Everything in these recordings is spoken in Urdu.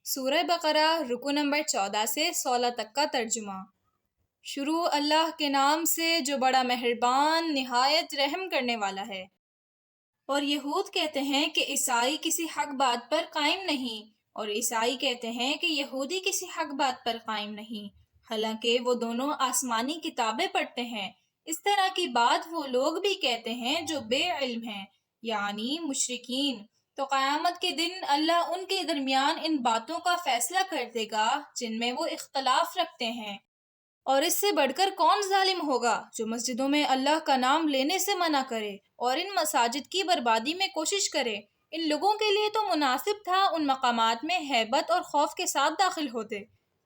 سورہ بقرہ رکو نمبر 14 سے 16 تک کا ترجمہ۔ شروع اللہ کے نام سے جو بڑا مہربان نہایت رحم کرنے والا ہے۔ اور یہود کہتے ہیں کہ عیسائی کسی حق بات پر قائم نہیں، اور عیسائی کہتے ہیں کہ یہودی کسی حق بات پر قائم نہیں، حالانکہ وہ دونوں آسمانی کتابیں پڑھتے ہیں۔ اس طرح کی بات وہ لوگ بھی کہتے ہیں جو بے علم ہیں، یعنی مشرکین۔ تو قیامت کے دن اللہ ان کے درمیان ان باتوں کا فیصلہ کر دے گا جن میں وہ اختلاف رکھتے ہیں۔ اور اس سے بڑھ کر کون ظالم ہوگا جو مسجدوں میں اللہ کا نام لینے سے منع کرے اور ان مساجد کی بربادی میں کوشش کرے۔ ان لوگوں کے لیے تو مناسب تھا ان مقامات میں ہیبت اور خوف کے ساتھ داخل ہوتے۔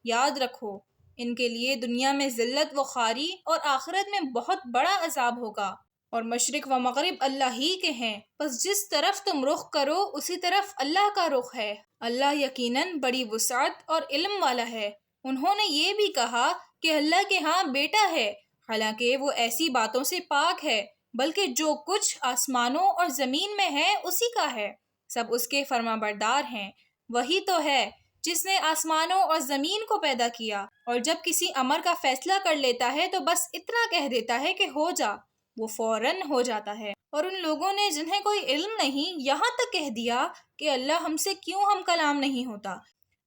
یاد رکھو، ان کے لیے دنیا میں ذلت و خواری اور آخرت میں بہت بڑا عذاب ہوگا۔ اور مشرق و مغرب اللہ ہی کے ہیں، پس جس طرف تم رخ کرو اسی طرف اللہ کا رخ ہے۔ اللہ یقیناً بڑی وسعت اور علم والا ہے۔ انہوں نے یہ بھی کہا کہ اللہ کے ہاں بیٹا ہے، حالانکہ وہ ایسی باتوں سے پاک ہے، بلکہ جو کچھ آسمانوں اور زمین میں ہے اسی کا ہے، سب اس کے فرما بردار ہیں۔ وہی تو ہے جس نے آسمانوں اور زمین کو پیدا کیا، اور جب کسی امر کا فیصلہ کر لیتا ہے تو بس اتنا کہہ دیتا ہے کہ ہو جا، وہ فوراً ہو جاتا ہے۔ اور ان لوگوں نے جنہیں کوئی علم نہیں یہاں تک کہہ دیا کہ اللہ ہم سے کیوں ہم کلام نہیں ہوتا،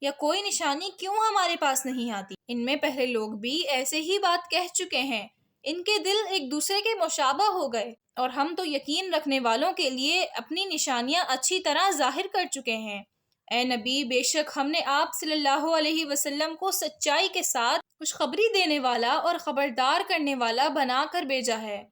یا کوئی نشانی کیوں ہمارے پاس نہیں آتی۔ ان میں پہلے لوگ بھی ایسے ہی بات کہہ چکے ہیں، ان کے دل ایک دوسرے کے مشابہ ہو گئے، اور ہم تو یقین رکھنے والوں کے لیے اپنی نشانیاں اچھی طرح ظاہر کر چکے ہیں۔ اے نبی، بے شک ہم نے آپ صلی اللہ علیہ وسلم کو سچائی کے ساتھ خوشخبری دینے والا اور خبردار کرنے والا بنا کر بھیجا ہے۔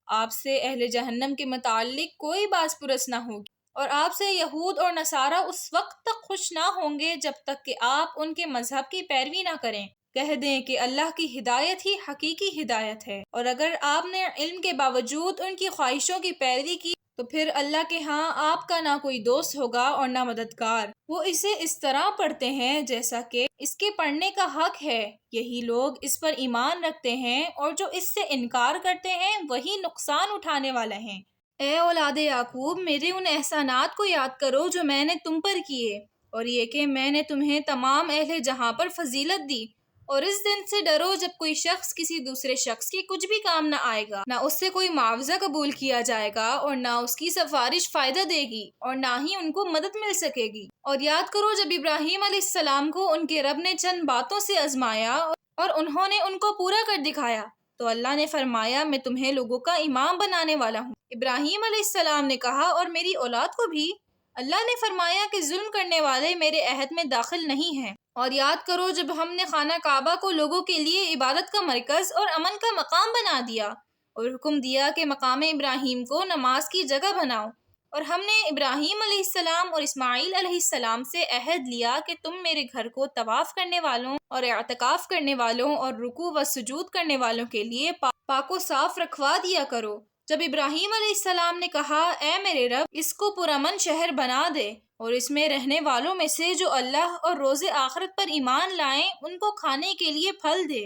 آپ سے اہل جہنم کے متعلق کوئی باز پرس نہ ہوگی، اور آپ سے یہود اور نصارہ اس وقت تک خوش نہ ہوں گے جب تک کہ آپ ان کے مذہب کی پیروی نہ کریں۔ کہہ دیں کہ اللہ کی ہدایت ہی حقیقی ہدایت ہے، اور اگر آپ نے علم کے باوجود ان کی خواہشوں کی پیروی کی تو پھر اللہ کے ہاں آپ کا نہ کوئی دوست ہوگا اور نہ مددگار۔ وہ اسے اس طرح پڑھتے ہیں جیسا کہ اس کے پڑھنے کا حق ہے، یہی لوگ اس پر ایمان رکھتے ہیں، اور جو اس سے انکار کرتے ہیں وہی نقصان اٹھانے والے ہیں۔ اے اولاد یعقوب، میرے ان احسانات کو یاد کرو جو میں نے تم پر کیے، اور یہ کہ میں نے تمہیں تمام اہل جہاں پر فضیلت دی۔ اور اس دن سے ڈرو جب کوئی شخص کسی دوسرے شخص کے کچھ بھی کام نہ آئے گا، نہ اس سے کوئی معاوضہ قبول کیا جائے گا، اور نہ اس کی سفارش فائدہ دے گی، اور نہ ہی ان کو مدد مل سکے گی۔ اور یاد کرو جب ابراہیم علیہ السلام کو ان کے رب نے چند باتوں سے آزمایا اور انہوں نے ان کو پورا کر دکھایا، تو اللہ نے فرمایا میں تمہیں لوگوں کا امام بنانے والا ہوں۔ ابراہیم علیہ السلام نے کہا اور میری اولاد کو بھی۔ اللہ نے فرمایا کہ ظلم کرنے والے میرے عہد میں داخل نہیں ہیں۔ اور یاد کرو جب ہم نے خانہ کعبہ کو لوگوں کے لیے عبادت کا مرکز اور امن کا مقام بنا دیا، اور حکم دیا کہ مقام ابراہیم کو نماز کی جگہ بناؤ، اور ہم نے ابراہیم علیہ السلام اور اسماعیل علیہ السلام سے عہد لیا کہ تم میرے گھر کو طواف کرنے والوں اور اعتکاف کرنے والوں اور رکوع و سجود کرنے والوں کے لیے پاک و صاف رکھوا دیا کرو۔ جب ابراہیم علیہ السلام نے کہا اے میرے رب، اس کو پرامن شہر بنا دے، اور اس میں رہنے والوں میں سے جو اللہ اور روز آخرت پر ایمان لائیں ان کو کھانے کے لیے پھل دے۔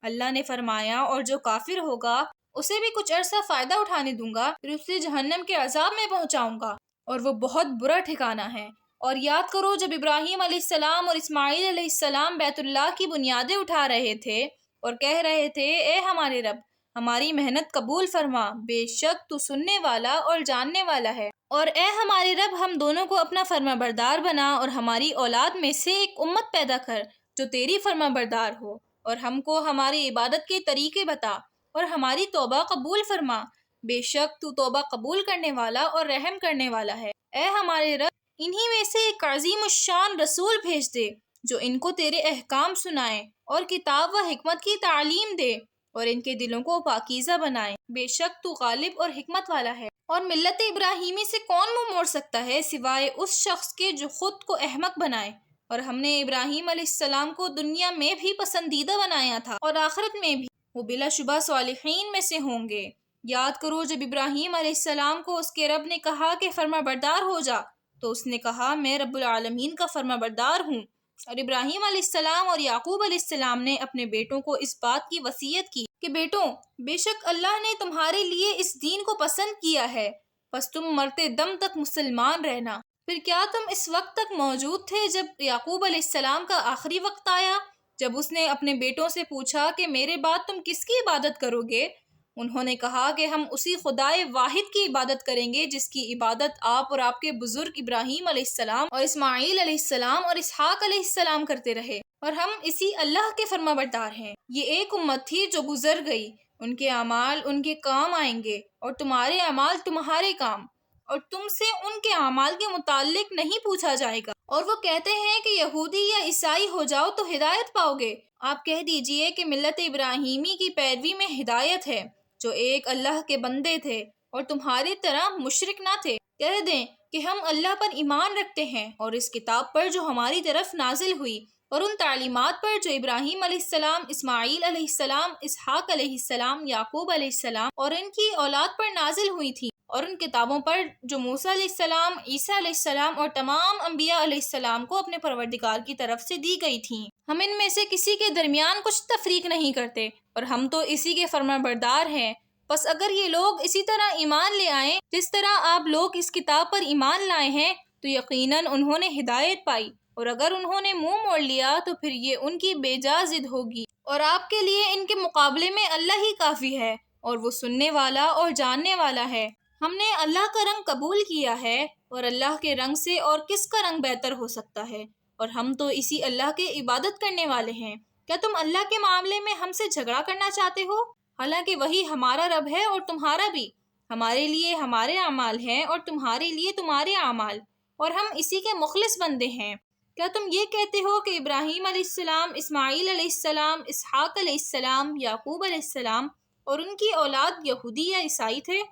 اللہ نے فرمایا اور جو کافر ہوگا اسے بھی کچھ عرصہ فائدہ اٹھانے دوں گا، پھر اسے جہنم کے عذاب میں پہنچاؤں گا، اور وہ بہت برا ٹھکانہ ہے۔ اور یاد کرو جب ابراہیم علیہ السلام اور اسماعیل علیہ السلام بیت اللہ کی بنیادیں اٹھا رہے تھے اور کہہ رہے تھے اے ہمارے رب، ہماری محنت قبول فرما، بے شک تو سننے والا اور جاننے والا ہے۔ اور اے ہمارے رب، ہم دونوں کو اپنا فرما بردار بنا، اور ہماری اولاد میں سے ایک امت پیدا کر جو تیری فرما بردار ہو، اور ہم کو ہماری عبادت کے طریقے بتا، اور ہماری توبہ قبول فرما، بے شک تو توبہ قبول کرنے والا اور رحم کرنے والا ہے۔ اے ہمارے رب، انہی میں سے ایک عظیم الشان رسول بھیج دے جو ان کو تیرے احکام سنائے اور کتاب و حکمت کی تعلیم دے، اور ان کے دلوں کو پاکیزہ بنائے، بے شک تو غالب اور حکمت والا ہے۔ اور ملت ابراہیمی سے کون منہ موڑ سکتا ہے سوائے اس شخص کے جو خود کو احمق بنائے۔ اور ہم نے ابراہیم علیہ السلام کو دنیا میں بھی پسندیدہ بنایا تھا، اور آخرت میں بھی وہ بلا شبہ صالحین میں سے ہوں گے۔ یاد کرو جب ابراہیم علیہ السلام کو اس کے رب نے کہا کہ فرما بردار ہو جا، تو اس نے کہا میں رب العالمین کا فرما بردار ہوں۔ اور ابراہیم علیہ السلام اور یعقوب علیہ السلام نے اپنے بیٹوں کو اس بات کی وصیت کی کہ بیٹوں، بے شک اللہ نے تمہارے لیے اس دین کو پسند کیا ہے، پس تم مرتے دم تک مسلمان رہنا۔ پھر کیا تم اس وقت تک موجود تھے جب یعقوب علیہ السلام کا آخری وقت آیا، جب اس نے اپنے بیٹوں سے پوچھا کہ میرے بعد تم کس کی عبادت کرو گے؟ انہوں نے کہا کہ ہم اسی خدائے واحد کی عبادت کریں گے جس کی عبادت آپ اور آپ کے بزرگ ابراہیم علیہ السلام اور اسماعیل علیہ السلام اور اسحاق علیہ السلام کرتے رہے، اور ہم اسی اللہ کے فرما بردار ہیں۔ یہ ایک امت تھی جو گزر گئی، ان کے اعمال ان کے کام آئیں گے اور تمہارے اعمال تمہارے کام، اور تم سے ان کے اعمال کے متعلق نہیں پوچھا جائے گا۔ اور وہ کہتے ہیں کہ یہودی یا عیسائی ہو جاؤ تو ہدایت پاؤ گے۔ آپ کہہ دیجئے کہ ملت ابراہیمی کی پیروی میں ہدایت ہے، جو ایک اللہ کے بندے تھے اور تمہاری طرح مشرک نہ تھے۔ کہہ دیں کہ ہم اللہ پر ایمان رکھتے ہیں اور اس کتاب پر جو ہماری طرف نازل ہوئی، اور ان تعلیمات پر جو ابراہیم علیہ السلام، اسماعیل علیہ السلام، اسحاق علیہ السلام، یعقوب علیہ السلام اور ان کی اولاد پر نازل ہوئی تھی، اور ان کتابوں پر جو موسیٰ علیہ السلام، عیسیٰ علیہ السلام اور تمام انبیاء علیہ السلام کو اپنے پروردگار کی طرف سے دی گئی تھیں۔ ہم ان میں سے کسی کے درمیان کچھ تفریق نہیں کرتے، اور ہم تو اسی کے فرما بردار ہیں۔ بس اگر یہ لوگ اسی طرح ایمان لے آئیں جس طرح آپ لوگ اس کتاب پر ایمان لائے ہیں تو یقیناً انہوں نے ہدایت پائی، اور اگر انہوں نے منہ موڑ لیا تو پھر یہ ان کی بے جا ضد ہوگی، اور آپ کے لیے ان کے مقابلے میں اللہ ہی کافی ہے، اور وہ سننے والا اور جاننے والا ہے۔ ہم نے اللہ کا رنگ قبول کیا ہے، اور اللہ کے رنگ سے اور کس کا رنگ بہتر ہو سکتا ہے، اور ہم تو اسی اللہ کے عبادت کرنے والے ہیں۔ کیا تم اللہ کے معاملے میں ہم سے جھگڑا کرنا چاہتے ہو؟ حالانکہ وہی ہمارا رب ہے اور تمہارا بھی، ہمارے لیے ہمارے اعمال ہیں اور تمہارے لیے تمہارے اعمال، اور ہم اسی کے مخلص بندے ہیں۔ کیا تم یہ کہتے ہو کہ ابراہیم علیہ السلام، اسماعیل علیہ السلام، اسحاق علیہ السلام، یعقوب علیہ السلام اور ان کی اولاد یہودی یا عیسائی تھے؟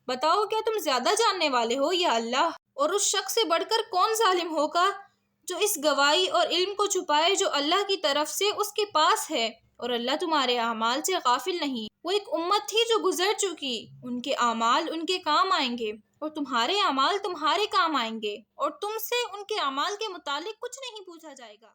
بتاؤ کیا تم زیادہ جاننے والے ہو یا اللہ؟ اور اس شخص سے بڑھ کر کون ظالم ہوگا جو اس گواہی اور علم کو چھپائے جو اللہ کی طرف سے اس کے پاس ہے، اور اللہ تمہارے اعمال سے غافل نہیں۔ وہ ایک امت تھی جو گزر چکی، ان کے اعمال ان کے کام آئیں گے اور تمہارے اعمال تمہارے کام آئیں گے، اور تم سے ان کے اعمال کے متعلق کچھ نہیں پوچھا جائے گا۔